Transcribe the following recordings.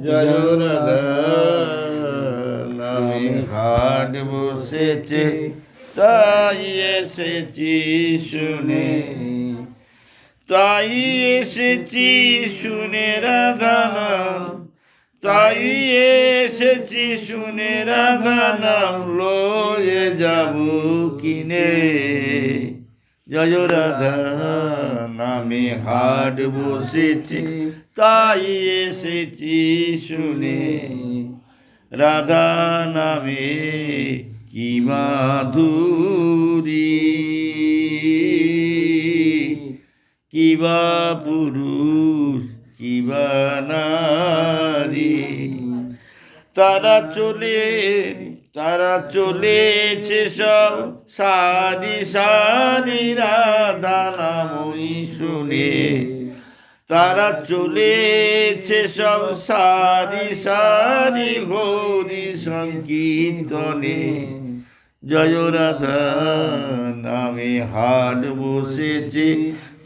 জয় রাধা নামে হাট বসেছে, তাই এসেছি শুনে, তাই এসেছি শুনে রাধা নাম, তাই এসেছি শুনে রাধা নাম লয়ে যাব কিনে। জয় রাধা নামে হাট বসেছে, তাই এসেছি শুনে, রাধা নামে কি মাধুরী, কিবা পুরুষ কিবা নারী, তারা চলেছে সব সারি সারি রাধা নামই শুনে, তারা চলেছে সব সারি সারি হরি সংকীর্তনে। জয় রাধা নামে হাট বসেছে,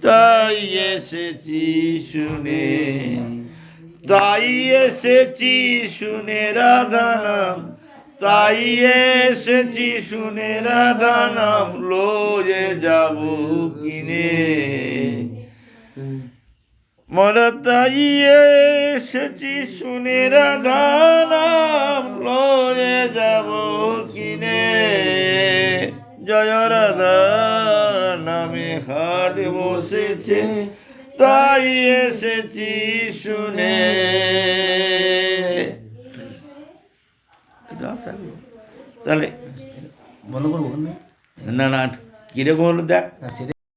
তাই এসেছি শুনে, তাই এসেছি শুনে রাধা নাম, তাই এসেছি শুনে রাধা নাম লয়ে যাব কিনে। মোরা তাই এসেছি শুনে রাধা নাম লয়ে যাব কিনে। জয় রাধা নামে হাট বসেছে, তাই এসেছি শুনে। তাহলে বন্ধ করবো না কিরকম হলো দেখ। সেটাই